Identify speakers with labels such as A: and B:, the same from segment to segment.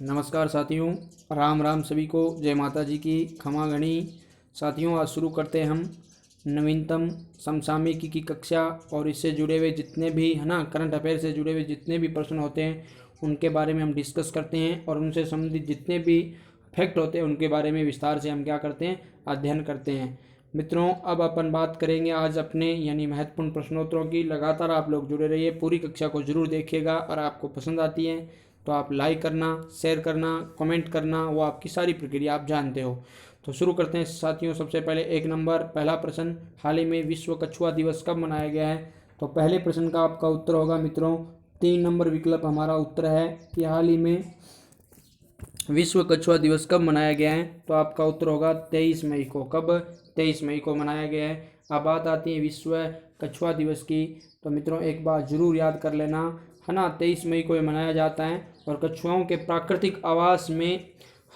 A: नमस्कार साथियों, राम राम सभी को। जय माता जी की, खमा गणी। साथियों, आज शुरू करते हैं हम नवीनतम समसामयिकी की कक्षा और इससे जुड़े हुए जितने भी है ना करंट अफेयर से जुड़े हुए जितने भी प्रश्न होते हैं उनके बारे में हम डिस्कस करते हैं और उनसे संबंधित जितने भी फैक्ट होते हैं उनके बारे में विस्तार से हम क्या करते हैं, अध्ययन करते हैं। मित्रों, अब अपन बात करेंगे आज अपने यानी महत्वपूर्ण प्रश्नोत्तरों की। लगातार आप लोग जुड़े रहिए, पूरी कक्षा को जरूर देखिएगा और आपको पसंद आती है तो आप लाइक करना, शेयर करना, कमेंट करना, वो आपकी सारी प्रक्रिया आप जानते हो। तो शुरू करते हैं साथियों। सबसे पहले एक नंबर पहला प्रश्न, हाल ही में विश्व कछुआ दिवस कब मनाया गया है? तो पहले प्रश्न का आपका उत्तर होगा मित्रों 3 नंबर विकल्प हमारा उत्तर है कि हाल ही में विश्व कछुआ दिवस कब मनाया गया है। तो आपका उत्तर होगा 23 मई को। कब? 23 मई को मनाया गया है। अब बात आती है विश्व कछुआ दिवस की। तो मित्रों एक बात जरूर याद कर लेना, है ना, 23 मई को ये मनाया जाता है और कछुओं के प्राकृतिक आवास में,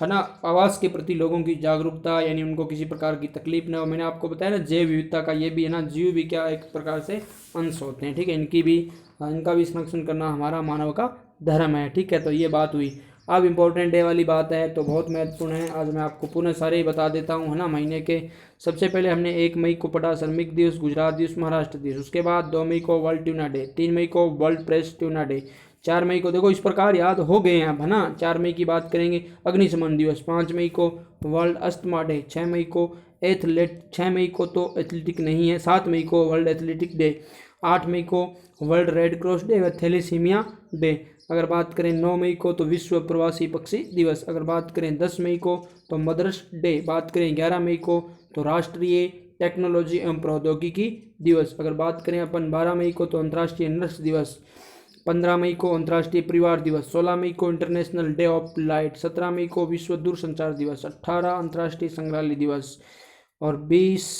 A: है ना, आवास के प्रति लोगों की जागरूकता, यानी उनको किसी प्रकार की तकलीफ न हो। मैंने आपको बताया ना, जैव विविधता का ये भी है ना, जीव भी क्या एक प्रकार से अंश होते हैं, ठीक है। इनका भी संरक्षण करना हमारा मानव का धर्म है, ठीक है। तो ये बात हुई। अब इम्पोर्टेंट डे वाली बात है तो बहुत महत्वपूर्ण है। आज मैं आपको पुनः सारे ही बता देता हूँ, है ना, महीने के। सबसे पहले हमने 1 मई को पढ़ा श्रमिक दिवस, गुजरात दिवस, महाराष्ट्र दिवस। उसके बाद 2 मई को वर्ल्ड ट्यूना डे, 3 मई को वर्ल्ड प्रेस ट्यूना डे, 4 मई को देखो इस प्रकार याद हो गए हैं अब, है ना। 4 मई की बात करेंगे अग्निशमन दिवस, 5 मई को वर्ल्ड अस्थमा डे, 6 मई को 6 मई को तो एथलेटिक नहीं है, 7 मई को वर्ल्ड एथलेटिक डे, 8 मई को वर्ल्ड रेड क्रॉस डे व थैलेसीमिया डे। अगर बात करें 9 मई को तो विश्व प्रवासी पक्षी दिवस। अगर बात करें 10 मई को तो मदर्स डे। बात करें 11 मई को तो राष्ट्रीय टेक्नोलॉजी एवं प्रौद्योगिकी दिवस। अगर बात करें अपन 12 मई को तो अंतर्राष्ट्रीय नर्स दिवस, 15 मई को अंतर्राष्ट्रीय परिवार दिवस, 16 मई को इंटरनेशनल डे ऑफ लाइट, 17 मई को विश्व दूरसंचार दिवस, 18 अंतर्राष्ट्रीय संग्रहालय दिवस और 20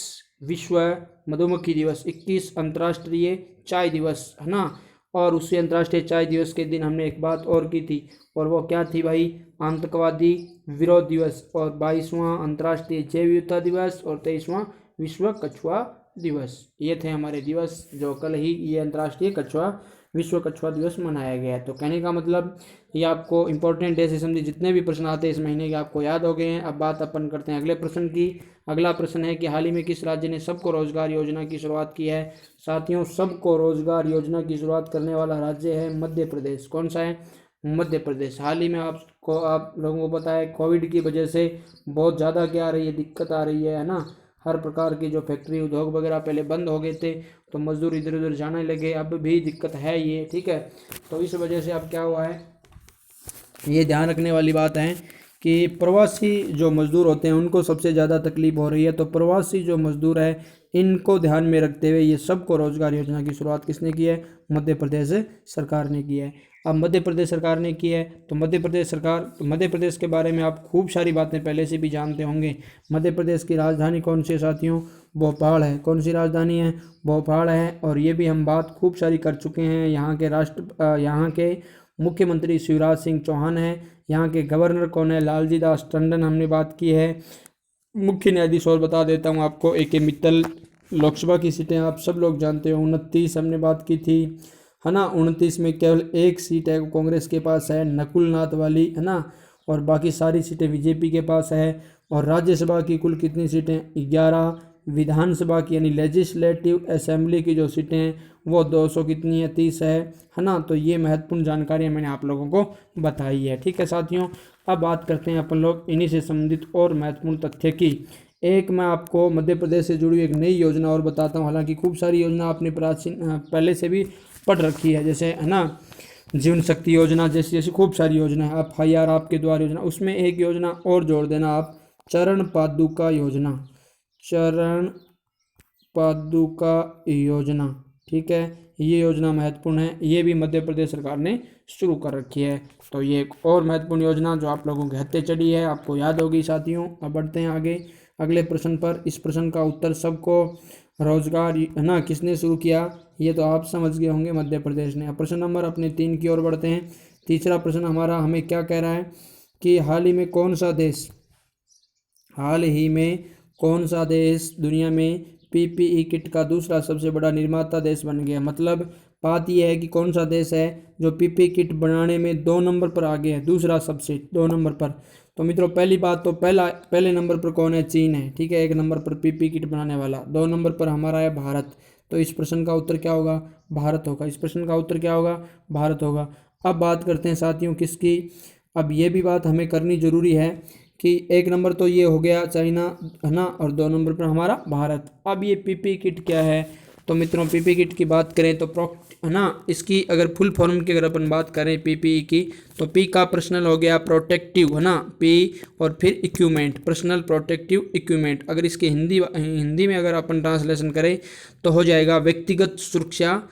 A: विश्व मधुमक्खी दिवस, 21 अंतर्राष्ट्रीय चाय दिवस, है ना। और उसी अंतर्राष्ट्रीय चाय दिवस के दिन हमने एक बात और की थी और वो क्या थी भाई? आतंकवादी विरोध दिवस। और 22वां अंतर्राष्ट्रीय जैव विविधता दिवस और 23वां विश्व कछुआ दिवस। ये थे हमारे दिवस जो कल ही ये अंतर्राष्ट्रीय विश्व कछुआ दिवस मनाया गया है। तो कहने का मतलब ये आपको इंपॉर्टेंट डे से संबंधित जितने भी प्रश्न आते हैं इस महीने के आपको याद हो गए हैं। अब बात अपन करते हैं अगले प्रश्न की। अगला प्रश्न है कि हाल ही में किस राज्य ने सबको रोजगार योजना की शुरुआत की है? साथियों, सबको रोजगार योजना की शुरुआत करने वाला राज्य है मध्य प्रदेश। कौन सा है? मध्य प्रदेश। हाल ही में आप लोगों को पता है कोविड की वजह से बहुत ज़्यादा क्या आ रही है, दिक्कत आ रही है ना। हर प्रकार की जो फैक्ट्री उद्योग वगैरह पहले बंद हो गए थे तो मजदूर इधर उधर जाने लगे, अब भी दिक्कत है ये, ठीक है। तो इस वजह से अब क्या हुआ है, ये ध्यान रखने वाली बात है कि प्रवासी जो मजदूर होते हैं उनको सबसे ज़्यादा तकलीफ हो रही है। तो प्रवासी जो मजदूर है इनको ध्यान में रखते हुए ये सबको रोजगार योजना की शुरुआत किसने की है? मध्य प्रदेश सरकार ने की है। अब मध्य प्रदेश सरकार ने की है तो मध्य प्रदेश के बारे में आप खूब सारी बातें पहले से भी जानते होंगे। मध्य प्रदेश की राजधानी कौन सी है साथियों? भोपाल है। कौन सी राजधानी है? भोपाल है। और ये भी हम बात खूब सारी कर चुके हैं। यहाँ के मुख्यमंत्री शिवराज सिंह चौहान है। यहाँ के गवर्नर कौन है? लालजी दास टंडन, हमने बात की है। मुख्य न्यायाधीश और बता देता हूँ आपको, ए के मित्तल। लोकसभा की सीटें आप सब लोग जानते हो 29 हमने बात की थी, है ना। 29 में केवल एक सीट है कांग्रेस के पास है, नकुल नाथ वाली, है ना। और बाकी सारी सीटें बीजेपी के पास है। और राज्यसभा की कुल कितनी सीटें? 11। विधानसभा की यानी लेजिस्लेटिव असेंबली की जो सीटें हैं वो 200 कितनी है? 30 है ना। तो ये महत्वपूर्ण जानकारियाँ मैंने आप लोगों को बताई है, ठीक है साथियों। अब बात करते हैं अपन लोग इन्हीं से संबंधित और महत्वपूर्ण तथ्य की। एक मैं आपको मध्य प्रदेश से जुड़ी एक नई योजना और बताता हूँ। हालांकि खूब सारी योजना आपने पहले से भी पढ़ रखी है, जैसे, है ना, जीवन शक्ति योजना जैसी खूब सारी योजना है। FIR आपके द्वार योजना, उसमें एक योजना और जोड़ देना आप, चरण पादुका योजना। चरण पादुका योजना, ठीक है। ये योजना महत्वपूर्ण है, ये भी मध्य प्रदेश सरकार ने शुरू कर रखी है। तो ये एक और महत्वपूर्ण योजना जो आप लोगों के हत्थे चढ़ी है, आपको याद होगी साथियों। अब बढ़ते हैं आगे अगले प्रश्न पर। इस प्रश्न का उत्तर सबको रोजगार, है ना, किसने शुरू किया? ये तो आप समझ गए होंगे, मध्य प्रदेश ने। अब प्रश्न नंबर अपने 3 की ओर बढ़ते हैं। तीसरा प्रश्न हमारा हमें क्या कह रहा है कि हाल ही में कौन सा देश दुनिया में PPE किट का दूसरा सबसे बड़ा निर्माता देश बन गया? मतलब बात यह है कि कौन सा देश है जो पीपी किट बनाने में 2 नंबर पर आगे है, दूसरा सबसे 2 नंबर पर। तो मित्रों पहली बात तो पहले नंबर पर कौन है? चीन है, ठीक है, 1 नंबर पर पीपी किट बनाने वाला। 2 नंबर पर हमारा है भारत। तो इस प्रश्न का उत्तर क्या होगा? भारत होगा। इस प्रश्न का उत्तर क्या होगा? भारत होगा। अब बात करते हैं साथियों किसकी? अब ये भी बात हमें करनी जरूरी है कि 1 नंबर तो ये हो गया चाइना, है ना, और 2 नंबर पर हमारा भारत। अब ये पीपी किट क्या है? तो मित्रों पीपी किट की बात करें तो है ना, इसकी अगर फुल फॉर्म की अगर अपन बात करें पीपीई की, तो पी का पर्सनल हो गया प्रोटेक्टिव, है ना, पी और फिर इक्विपमेंट, पर्सनल प्रोटेक्टिव इक्विपमेंट। अगर इसके हिंदी में अगर अपन ट्रांसलेशन करें तो हो जाएगा व्यक्तिगत सुरक्षा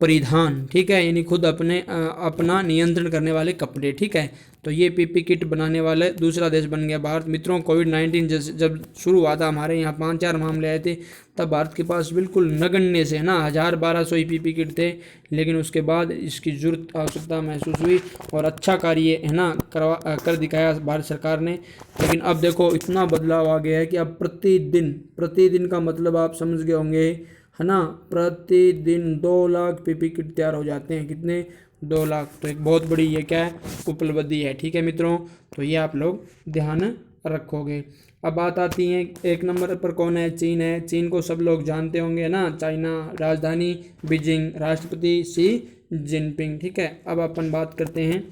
A: परिधान, ठीक है, यानी खुद अपना नियंत्रण करने वाले कपड़े, ठीक है। तो ये पीपी किट बनाने वाले दूसरा देश बन गया भारत। मित्रों कोविड-19 जब शुरू हुआ था हमारे यहाँ 5-4 मामले आए थे, तब भारत के पास बिल्कुल नगण्य से, है ना, 1000-1200 ही पीपी किट थे। लेकिन उसके बाद इसकी जरूरत आवश्यकता महसूस हुई और अच्छा कार्य, है ना, कर दिखाया भारत सरकार ने। लेकिन अब देखो इतना बदलाव आ गया है कि अब प्रतिदिन का मतलब आप समझ गए होंगे, है ना, प्रतिदिन 2 लाख पीपी किट तैयार हो जाते हैं। कितने? 2 लाख। तो एक बहुत बड़ी ये क्या है? उपलब्धि है, ठीक है मित्रों। तो ये आप लोग ध्यान रखोगे। अब बात आती है 1 नंबर पर कौन है? चीन है। चीन को सब लोग जानते होंगे ना, चाइना, राजधानी बीजिंग, राष्ट्रपति शी जिनपिंग, ठीक है। अब अपन बात करते हैं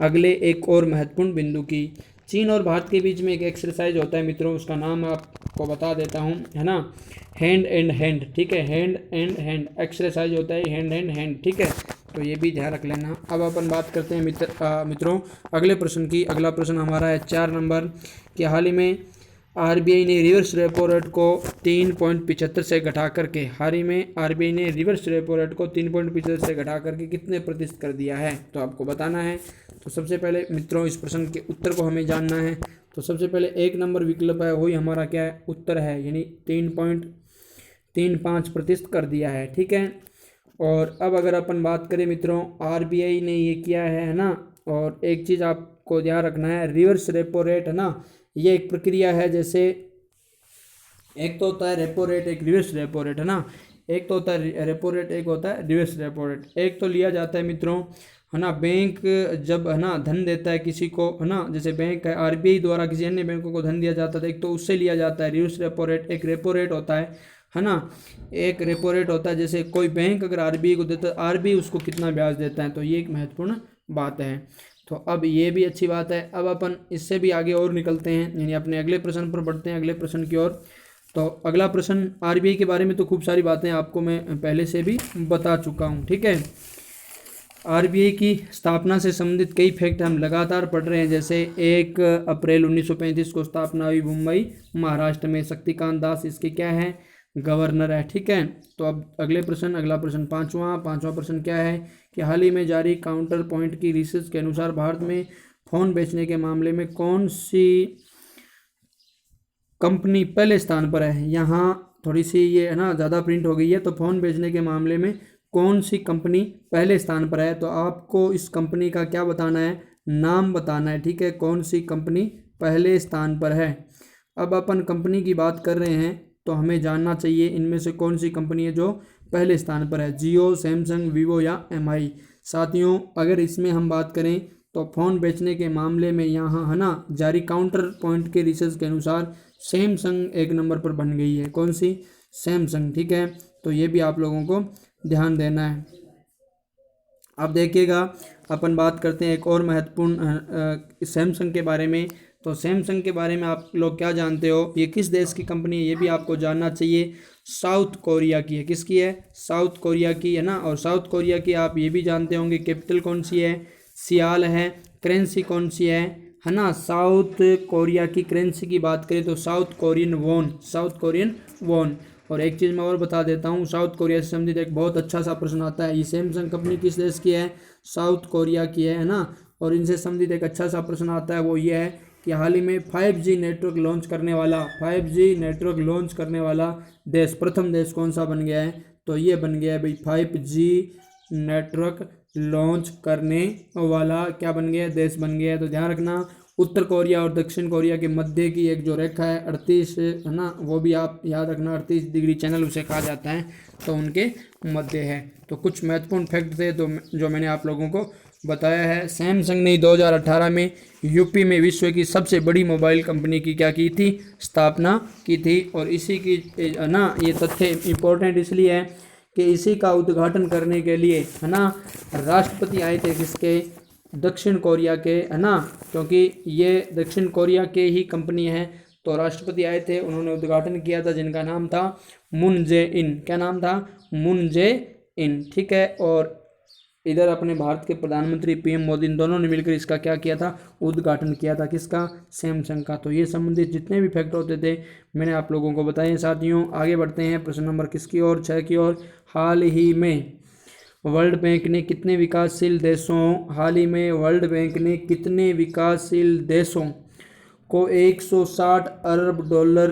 A: अगले एक और महत्वपूर्ण बिंदु की। चीन और भारत के बीच में एक एक्सरसाइज होता है मित्रों, उसका नाम आपको बता देता हूँ, है ना, हैंड एंड हैंड, ठीक है, हैंड एंड हैंड एक्सरसाइज होता है, हैंड एंड हैंड, ठीक है। तो ये भी ध्यान रख लेना। अब अपन बात करते हैं मित्रों अगले प्रश्न की। अगला प्रश्न हमारा है 4 नंबर कि हाल ही में आरबीआई ने रिवर्स रेपो रेट को 3.75 से घटा करके, हाल ही में आरबीआई ने रिवर्स रेपो रेट को 3.75 से घटा करके कितने प्रतिशत कर दिया है? तो आपको बताना है। तो सबसे पहले मित्रों इस प्रश्न के उत्तर को हमें जानना है। तो सबसे पहले 1 नंबर विकल्प है वही हमारा क्या है? उत्तर है, यानी 3.35% कर दिया है, ठीक है। और अब अगर अपन बात करें मित्रों, आरबीआई ने ये किया है ना, और एक चीज़ आपको ध्यान रखना है, रिवर्स रेपो रेट, है ना, ये एक प्रक्रिया है। जैसे एक तो होता है रेपो रेट, एक रिवर्स रेपो रेट, है ना, एक तो होता है रेपो रेट, एक होता है रिवर्स रेपो रेट। एक तो लिया जाता है मित्रों, है ना, बैंक जब, है ना, धन देता है किसी को, है ना, जैसे बैंक है, आरबीआई द्वारा किसी अन्य बैंकों को धन दिया जाता था, एक तो उससे लिया जाता है रिवर्स रेपो रेट। एक रेपो रेट होता है ना, एक रेपो रेट होता है, जैसे कोई बैंक अगर आरबीआई को देता है, आरबीआई उसको कितना ब्याज देता है। तो ये एक महत्वपूर्ण बात है। तो अब ये भी अच्छी बात है। अब अपन इससे भी आगे और निकलते हैं, यानी अपने अगले प्रश्न पर बढ़ते हैं, अगले प्रश्न की ओर। तो अगला प्रश्न, आरबीआई के बारे में तो खूब सारी बातें आपको मैं पहले से भी बता चुका हूँ, ठीक है। आरबीआई की स्थापना से संबंधित कई फैक्ट हम लगातार पढ़ रहे हैं। जैसे 1 अप्रैल 1935 को स्थापना हुई मुंबई महाराष्ट्र में। शक्तिकांत दास इसके क्या है? गवर्नर है, ठीक है। तो अब अगला प्रश्न पांचवा प्रश्न क्या है कि हाल ही में जारी काउंटर पॉइंट की रिसर्च के अनुसार भारत में फोन बेचने के मामले में कौन सी कंपनी पहले स्थान पर है? यहाँ थोड़ी सी ये, है ना, ज़्यादा प्रिंट हो गई है। तो फोन बेचने के मामले में कौन सी कंपनी पहले स्थान पर है? तो आपको इस कंपनी का क्या बताना है? नाम बताना है, ठीक है, कौन सी कंपनी पहले स्थान पर है। अब अपन कंपनी की बात कर रहे हैं तो हमें जानना चाहिए इनमें से कौन सी कंपनी है जो पहले स्थान पर है, जियो, सैमसंग, वीवो या एमआई। साथियों अगर इसमें हम बात करें तो फ़ोन बेचने के मामले में यहाँ, है ना, जारी काउंटर पॉइंट के रिसर्च के अनुसार सैमसंग 1 नंबर पर बन गई है। कौन सी? सैमसंग, ठीक है। तो ये भी आप लोगों को ध्यान देना है। अब देखिएगा अपन बात करते हैं एक और महत्वपूर्ण सैमसंग के बारे में। तो सैमसंग के बारे में आप लोग क्या जानते हो? ये किस देश की कंपनी है ये भी आपको जानना चाहिए। साउथ कोरिया की है। किसकी है? साउथ कोरिया की, है ना। और साउथ कोरिया की आप ये भी जानते होंगे कैपिटल कौन सी है? सियाल है। करेंसी कौन सी है ना। साउथ कोरिया की करेंसी की बात करें तो south Korean von, south Korean von. और एक चीज़ मैं और बता देता हूँ, साउथ कोरिया से संबंधित एक बहुत अच्छा सा प्रश्न आता है। ये सैमसंग कंपनी किस देश की है? साउथ कोरिया की है ना। और इनसे संबंधित एक अच्छा सा प्रश्न आता है, वो ये है कि हाल ही में 5G नेटवर्क लॉन्च करने वाला देश, प्रथम देश कौन सा बन गया है? तो ये बन गया है भाई 5G नेटवर्क लॉन्च करने वाला क्या बन गया? देश बन गया है। तो ध्यान रखना उत्तर कोरिया और दक्षिण कोरिया के मध्य की एक जो रेखा है 38 है ना, वो भी आप याद रखना, 38 डिग्री चैनल उसे कहा जाता है, तो उनके मध्य है। तो कुछ महत्वपूर्ण फैक्ट थे तो जो मैंने आप लोगों को बताया है। सैमसंग ने 2018 में यूपी में विश्व की सबसे बड़ी मोबाइल कंपनी की क्या की थी, स्थापना की थी। और इसी की ना ये तथ्य इम्पोर्टेंट इसलिए है कि इसी का उद्घाटन करने के लिए है ना राष्ट्रपति आए थे, किसके, दक्षिण कोरिया के, है ना, क्योंकि ये दक्षिण कोरिया के ही कंपनी है। तो राष्ट्रपति आए थे, उन्होंने उद्घाटन किया था, जिनका नाम था मून जे इन। क्या नाम था, मून जे इन, ठीक है। और इधर अपने भारत के प्रधानमंत्री पीएम मोदी, इन दोनों ने मिलकर इसका क्या किया था, उद्घाटन किया था, किसका, सैमसंग का। तो ये संबंधित जितने भी फैक्ट होते थे मैंने आप लोगों को बताए साथियों। आगे बढ़ते हैं प्रश्न नंबर किसकी ओर, 6 की ओर। हाल ही में वर्ल्ड बैंक ने कितने विकासशील देशों, हाल ही में वर्ल्ड बैंक ने कितने विकासशील देशों को 160 अरब डॉलर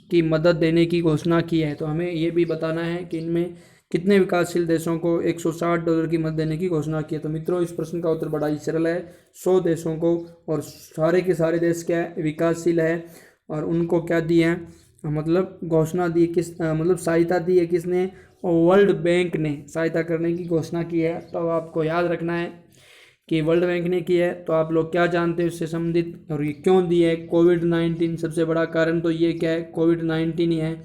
A: की मदद देने की घोषणा की है। तो हमें ये भी बताना है कि इनमें कितने विकासशील देशों को 160 डॉलर की मदद देने की घोषणा की है। तो मित्रों इस प्रश्न का उत्तर बड़ा ही सरल है, 100 देशों को। और सारे के सारे देश क्या है, विकासशील है। और उनको क्या दिया है, मतलब घोषणा दी किस, मतलब सहायता दी है किसने, वर्ल्ड बैंक ने सहायता करने की घोषणा की है। तो आपको याद रखना है कि वर्ल्ड बैंक ने की है। तो आप लोग क्या जानते हैं उससे संबंधित, और ये क्यों दी है, कोविड-19 सबसे बड़ा कारण तो ये क्या है, कोविड-19 ही है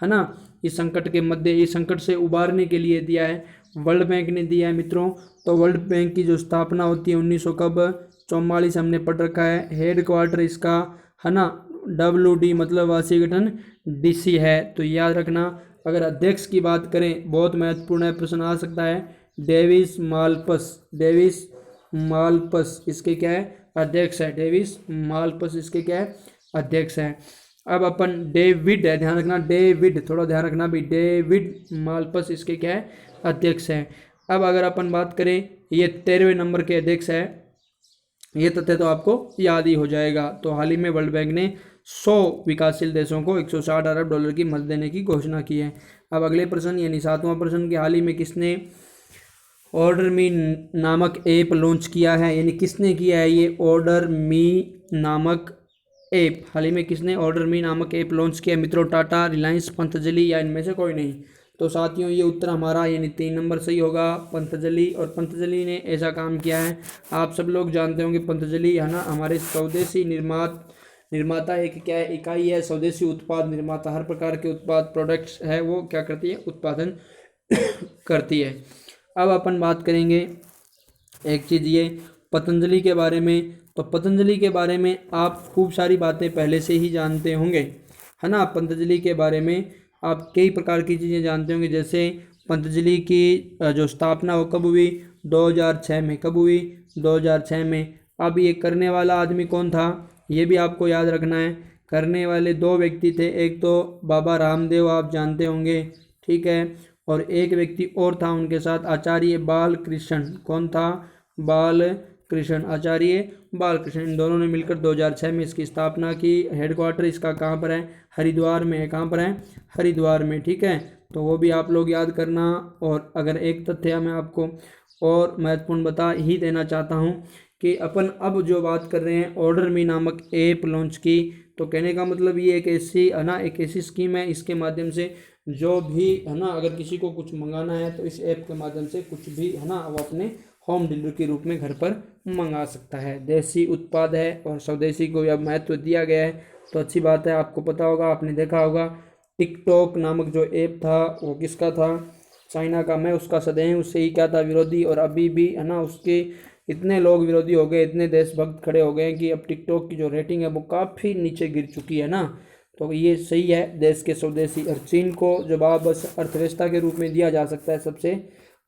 A: ना। इस संकट के मध्य, इस संकट से उबारने के लिए दिया है, वर्ल्ड बैंक ने दिया है मित्रों। तो वर्ल्ड बैंक की जो स्थापना होती है 1944 हमने पढ़ रखा है। हेड क्वार्टर इसका, है ना, WD मतलब वाशिंगटन DC है। तो याद रखना। अगर अध्यक्ष की बात करें, बहुत महत्वपूर्ण है, प्रश्न आ सकता है, डेविस मालपस, डेविस मालपस इसके क्या है, अध्यक्ष है। डेविस मालपस इसके क्या है, अध्यक्ष है। अब अपन डेविड है, ध्यान रखना, डेविड, थोड़ा ध्यान रखना भी, डेविड मालपस इसके क्या है, अध्यक्ष है। अब अगर अपन बात करें, ये 13वें नंबर के अध्यक्ष है। ये तथ्य तो आपको याद ही हो जाएगा। तो हाल ही में वर्ल्ड बैंक ने 100 विकासशील देशों को 160 अरब डॉलर की मदद देने की घोषणा की है। अब अगले प्रश्न यानी 7वां प्रश्न कि हाल ही में किसने ऑर्डर मी नामक ऐप लॉन्च किया है, यानी किसने किया है ये ऑर्डर मी नामक ऐप, हाल ही में किसने ऑर्डर मी नामक ऐप लॉन्च किया है मित्रों, टाटा, रिलायंस, पतंजलि या इनमें से कोई नहीं। तो साथियों ये उत्तर हमारा यानी 3 नंबर सही होगा, पतंजलि। और पतंजलि ने ऐसा काम किया है, आप सब लोग जानते होंगे पतंजलि है ना हमारे स्वदेशी निर्माता एक क्या है, इकाई है, स्वदेशी उत्पाद निर्माता, हर प्रकार के उत्पाद प्रोडक्ट्स है वो क्या करती है, उत्पादन करती है। अब अपन बात करेंगे एक चीज़ ये पतंजलि के बारे में। तो पतंजलि के बारे में आप खूब सारी बातें पहले से ही जानते होंगे, है ना। पतंजलि के बारे में आप कई प्रकार की चीज़ें जानते होंगे, जैसे पतंजलि की जो स्थापना वो कब हुई, 2006 में। कब हुई, 2006 में। अब ये करने वाला आदमी कौन था, ये भी आपको याद रखना है। करने वाले 2 व्यक्ति थे, एक तो बाबा रामदेव आप जानते होंगे, ठीक है, और एक व्यक्ति और था उनके साथ, आचार्य बालकृष्ण। कौन था, बालकृष्ण, आचार्य बालकृष्ण। इन दोनों ने मिलकर 2006 में इसकी स्थापना की। हेडक्वार्टर इसका कहाँ पर है, हरिद्वार में है। कहाँ पर है, हरिद्वार में, ठीक है। तो वो भी आप लोग याद करना। और अगर एक तथ्य मैं आपको और महत्वपूर्ण बता ही देना चाहता हूँ कि अपन अब जो बात कर रहे हैं ऑर्डर मी नामक ऐप लॉन्च की, तो कहने का मतलब ये एक ऐसी है ना, एक ऐसी स्कीम है, इसके माध्यम से जो भी है ना अगर किसी को कुछ मंगाना है तो इस ऐप के माध्यम से कुछ भी है ना वो अपने होम डिलीवरी के रूप में घर पर मंगा सकता है। देसी उत्पाद है और स्वदेशी को अब महत्व दिया गया है, तो अच्छी बात है। आपको पता होगा, आपने देखा होगा, टिकटॉक नामक जो ऐप था वो किसका था, चाइना का। मैं उसका सदैव उससे ही क्या था, विरोधी, और अभी भी है ना उसके इतने लोग विरोधी हो गए, इतने देशभक्त खड़े हो गए कि अब टिकटॉक की जो रेटिंग है वो काफ़ी नीचे गिर चुकी है ना। तो ये सही है, देश के स्वदेशी। और चीन को जवाब बस अर्थव्यवस्था के रूप में दिया जा सकता है सबसे,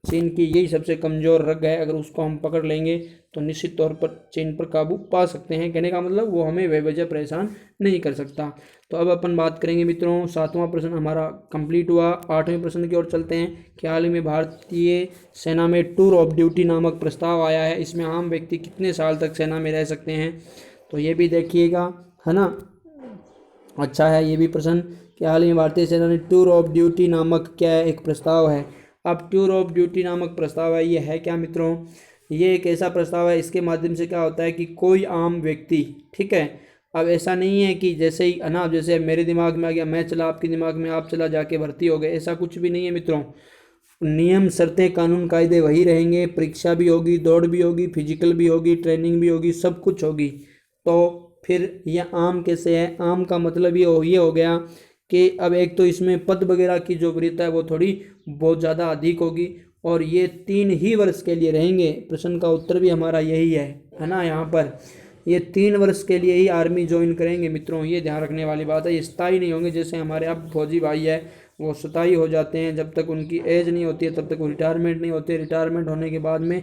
A: चीन की यही सबसे कमज़ोर रग है, अगर उसको हम पकड़ लेंगे तो निश्चित तौर पर चीन पर काबू पा सकते हैं। कहने का मतलब वो हमें बेवजह परेशान नहीं कर सकता। तो अब अपन बात करेंगे मित्रों, 7वां प्रश्न हमारा कंप्लीट हुआ। 8वें प्रश्न की ओर चलते हैं कि हाल ही में भारतीय सेना में टूर ऑफ ड्यूटी नामक प्रस्ताव आया है, इसमें आम व्यक्ति कितने साल तक सेना में रह सकते हैं, तो ये भी देखिएगा, है ना। अच्छा है ये भी प्रश्न कि हाल ही में भारतीय सेना ने टूर ऑफ ड्यूटी नामक क्या है, एक प्रस्ताव है। अब टूर ऑफ ड्यूटी नामक प्रस्ताव है, ये है क्या मित्रों, ये एक ऐसा प्रस्ताव है, इसके माध्यम से क्या होता है कि कोई आम व्यक्ति, ठीक है, अब ऐसा नहीं है कि जैसे ही है ना, जैसे मेरे दिमाग में आ गया मैं चला, आपके दिमाग में आप चला, जाके भर्ती हो गए, ऐसा कुछ भी नहीं है मित्रों। नियम शर्तें कानून कायदे वही रहेंगे, परीक्षा भी होगी, दौड़ भी होगी, फिजिकल भी होगी, ट्रेनिंग भी होगी, सब कुछ होगी। तो फिर यह आम कैसे है? आम का मतलब ये हो गया कि अब एक तो इसमें पद वगैरह की जो वरीयता है वो थोड़ी बहुत ज़्यादा अधिक होगी, और ये 3 ही वर्ष के लिए रहेंगे। प्रश्न का उत्तर भी हमारा यही है ना, यहाँ पर ये 3 वर्ष के लिए ही आर्मी ज्वाइन करेंगे मित्रों, ये ध्यान रखने वाली बात है। ये स्थायी नहीं होंगे, जैसे हमारे अब फौजी भाई है वो स्थायी हो जाते हैं, जब तक उनकी एज नहीं होती है तब तक वो रिटायरमेंट नहीं होते। रिटायरमेंट होने के बाद में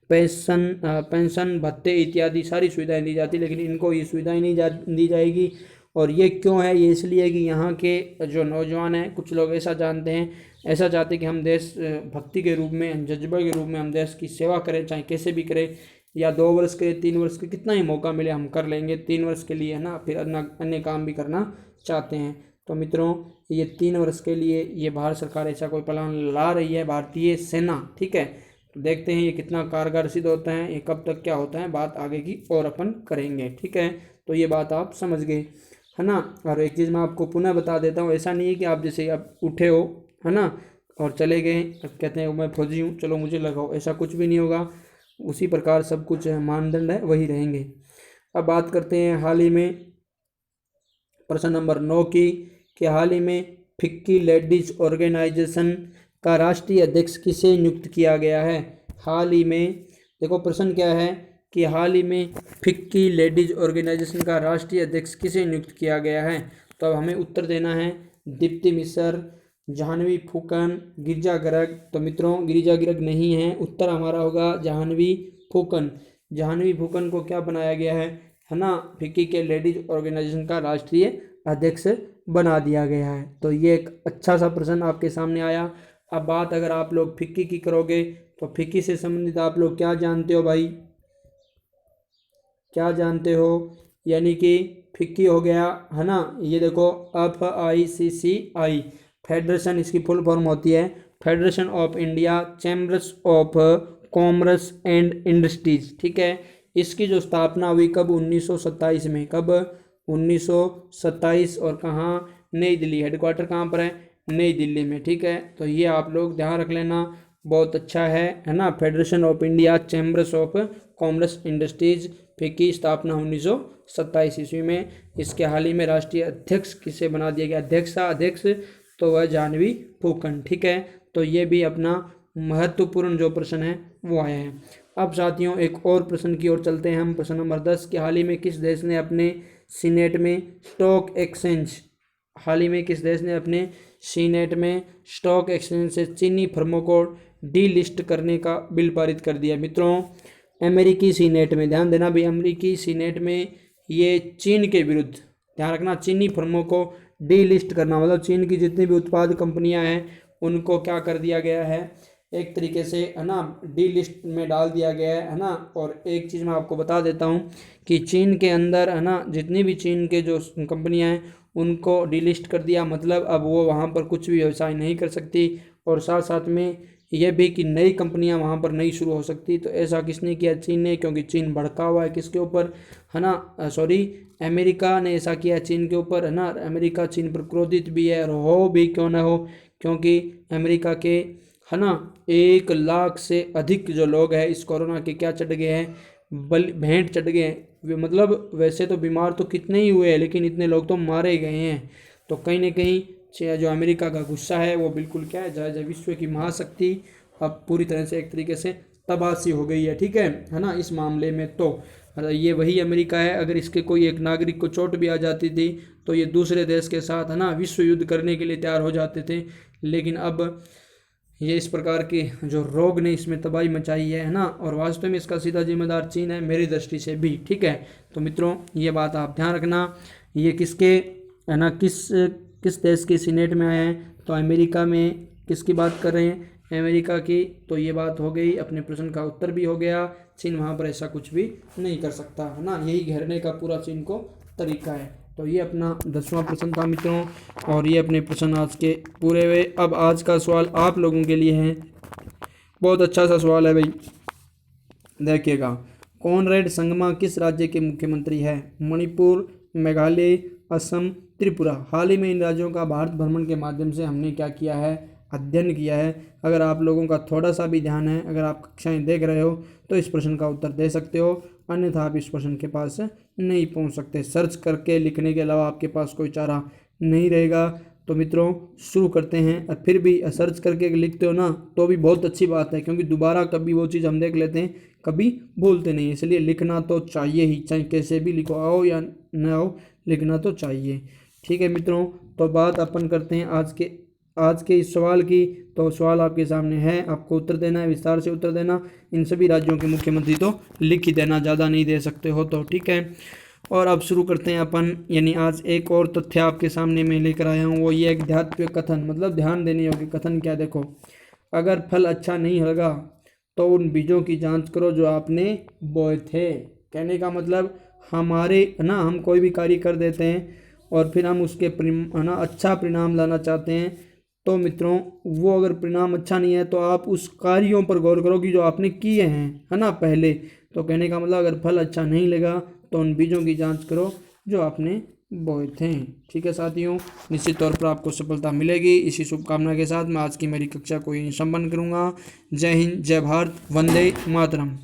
A: पेंशन भत्ते इत्यादि सारी सुविधाएं दी जाती, लेकिन इनको ये सुविधाएं नहीं दी जाएगी। और ये क्यों है? ये इसलिए कि यहाँ के जो नौजवान हैं, कुछ लोग ऐसा जानते हैं, ऐसा चाहते हैं कि हम देश भक्ति के रूप में, जज्बे के रूप में हम देश की सेवा करें, चाहे कैसे भी करें, या 2 वर्ष के 3 वर्ष के कितना ही मौका मिले हम कर लेंगे 3 वर्ष के लिए, है ना, फिर अन्य काम भी करना चाहते हैं। तो मित्रों ये 3 वर्ष के लिए ये भारत सरकार ऐसा कोई प्लान ला रही है, भारतीय सेना, ठीक है। तो देखते हैं ये कितना कारगर सिद्ध होता है, ये कब तक क्या होता है, बात आगे की और अपन करेंगे, ठीक है। तो ये बात आप समझ गए, है ना। और एक चीज़ मैं आपको पुनः बता देता हूँ, ऐसा नहीं है कि आप जैसे आप उठे हो, है ना, और चले गए, कहते हैं मैं फौजी हूँ चलो मुझे लगाओ, ऐसा कुछ भी नहीं होगा। उसी प्रकार सब कुछ है, मानदंड है वही रहेंगे। अब बात करते हैं हाल ही में प्रश्न नंबर 9 की, कि हाल ही में फिक्की लेडीज ऑर्गेनाइजेशन का राष्ट्रीय अध्यक्ष किसे नियुक्त किया गया है? हाल ही में, देखो प्रश्न क्या है कि हाल ही में फिक्की लेडीज ऑर्गेनाइजेशन का राष्ट्रीय अध्यक्ष किसे नियुक्त किया गया है? तो अब हमें उत्तर देना है दीप्ति मिश्र, जाह्नवी फूकन, गिरिजा गर्ग। तो मित्रों गिरिजा गर्ग नहीं है, उत्तर हमारा होगा जाह्नवी फूकन। जाह्नवी फूकन को क्या बनाया गया है ना, फिक्की के लेडीज ऑर्गेनाइजेशन का राष्ट्रीय अध्यक्ष बना दिया गया है। तो ये एक अच्छा सा प्रश्न आपके सामने आया। अब बात अगर आप लोग फिक्की की करोगे तो फिक्की से संबंधित आप लोग क्या जानते हो भाई, क्या जानते हो? यानी कि फिक्की हो गया, है ना, ये देखो FICCI फेडरेशन, इसकी फुल फॉर्म होती है federation of India chambers of commerce and industries, ठीक है। इसकी जो स्थापना हुई कब? 1927 में। कब? 1927। और कहाँ? नई दिल्ली। हेडक्वार्टर कहाँ पर है? नई दिल्ली में, ठीक है। तो ये आप लोग ध्यान रख लेना, बहुत अच्छा है ना। Federation of India chambers of commerce industries, FICCI, स्थापना 1927 ईस्वी में। इसके हाल ही में राष्ट्रीय अध्यक्ष किसे बना दिया गया? अध्यक्ष तो वह जाह्नवी फूकन, ठीक है। तो ये भी अपना महत्वपूर्ण जो प्रश्न है वो आया है। अब साथियों एक और प्रश्न की ओर चलते हैं हम, प्रश्न नंबर 10 कि हाल ही में किस देश ने अपने सीनेट में स्टॉक एक्सचेंज, हाल ही में किस देश ने अपने सीनेट में स्टॉक एक्सचेंज से चीनी फर्मों को डीलिस्ट करने का बिल पारित कर दिया? मित्रों अमेरिकी सीनेट में, ध्यान देना भाई, अमेरिकी सीनेट में ये चीन के विरुद्ध, ध्यान रखना, चीनी फर्मों को डीलिस्ट करना मतलब चीन की जितनी भी उत्पाद कंपनियां हैं उनको क्या कर दिया गया है, एक तरीके से, है ना, डी लिस्ट में डाल दिया गया है ना। और एक चीज़ मैं आपको बता देता हूँ कि चीन के अंदर, है ना, जितनी भी चीन के जो कंपनियां हैं उनको डी लिस्ट कर दिया, मतलब अब वो वहाँ पर कुछ भी व्यवसाय नहीं कर सकती। और साथ साथ में यह भी कि नई कंपनियां वहाँ पर नहीं शुरू हो सकती। तो ऐसा किसने किया? चीन ने, क्योंकि चीन भड़का हुआ है किसके ऊपर, है ना, सॉरी, अमेरिका ने ऐसा किया चीन के ऊपर, है ना। अमेरिका चीन पर क्रोधित भी है, और हो भी क्यों ना हो, क्योंकि अमेरिका के, है ना, 1 लाख से अधिक जो लोग हैं इस कोरोना के क्या चढ़ गए हैं, भेंट चढ़ गए हैं। मतलब वैसे तो बीमार तो कितने ही हुए हैं, लेकिन इतने लोग तो मारे गए हैं। तो कहीं ना कहीं जो अमेरिका का गुस्सा है वो बिल्कुल क्या है, जहाँ विश्व की महाशक्ति अब पूरी तरह से एक तरीके से तबाही हो गई है, ठीक है ना, इस मामले में। तो ये वही अमेरिका है, अगर इसके कोई एक नागरिक को चोट भी आ जाती थी तो ये दूसरे देश के साथ, है ना, विश्व युद्ध करने के लिए तैयार हो जाते थे। लेकिन अब ये इस प्रकार के जो रोग ने इसमें तबाही मचाई है ना, और वास्तव में इसका सीधा जिम्मेदार चीन है मेरी दृष्टि से भी, ठीक है। तो मित्रों ये बात आप ध्यान रखना, ये किसके, है ना, किस देश के सीनेट में आए हैं? तो अमेरिका में। किसकी बात कर रहे हैं? अमेरिका की। तो ये बात हो गई, अपने प्रश्न का उत्तर भी हो गया। चीन वहाँ पर ऐसा कुछ भी नहीं कर सकता, है ना, यही घेरने का पूरा चीन को तरीका है। तो ये अपना 10वां प्रश्न था मित्रों, और ये अपने प्रश्न आज के पूरे हुए। अब आज का सवाल आप लोगों के लिए है, बहुत अच्छा सा सवाल है भाई। देखिएगा, कॉनरेड संगमा किस राज्य के मुख्यमंत्री है? मणिपुर, मेघालय, असम, त्रिपुरा। हाल ही में इन राज्यों का भारत भ्रमण के माध्यम से हमने क्या किया है? अध्ययन किया है। अगर आप लोगों का थोड़ा सा भी ध्यान है, अगर आप कक्षाएं देख रहे हो तो इस प्रश्न का उत्तर दे सकते हो, अन्यथा आप इस प्रश्न के पास नहीं पहुंच सकते। सर्च करके लिखने के अलावा आपके पास कोई चारा नहीं रहेगा। तो मित्रों शुरू करते हैं। और फिर भी सर्च करके लिखते हो ना तो भी बहुत अच्छी बात है, क्योंकि दोबारा कभी वो चीज़ हम देख लेते हैं, कभी भूलते नहीं, इसलिए लिखना तो चाहिए ही, चाहे कैसे भी लिखो, आओ या न आओ, लिखना तो चाहिए। ठीक है मित्रों, तो बात अपन करते हैं आज के इस सवाल की। तो सवाल आपके सामने है, आपको उत्तर देना है, विस्तार से उत्तर देना। इन सभी राज्यों के मुख्यमंत्री तो लिख ही देना, ज़्यादा नहीं दे सकते हो तो। ठीक है, और अब शुरू करते हैं अपन। यानी आज एक और तथ्य आपके सामने मैं लेकर आया हूँ, वो ये एक ध्यात्म कथन, मतलब ध्यान देने योग्य कथन। क्या? देखो, अगर फल अच्छा नहीं लगा तो उन बीजों की जांच करो जो आपने बोए थे। कहने का मतलब हमारे ना, हम कोई भी कार्य कर देते हैं और फिर हम उसके अच्छा परिणाम लाना चाहते हैं, तो मित्रों वो अगर परिणाम अच्छा नहीं है तो आप उस कार्यों पर गौर करो कि जो आपने किए हैं, है ना, पहले। तो कहने का मतलब अगर फल अच्छा नहीं लगा तो उन बीजों की जांच करो जो आपने बोए थे। ठीक है साथियों, निश्चित तौर पर आपको सफलता मिलेगी। इसी शुभकामना के साथ मैं आज की मेरी कक्षा को यहीं संपन्न करूंगा। जय हिंद, जय भारत, वंदे मातरम।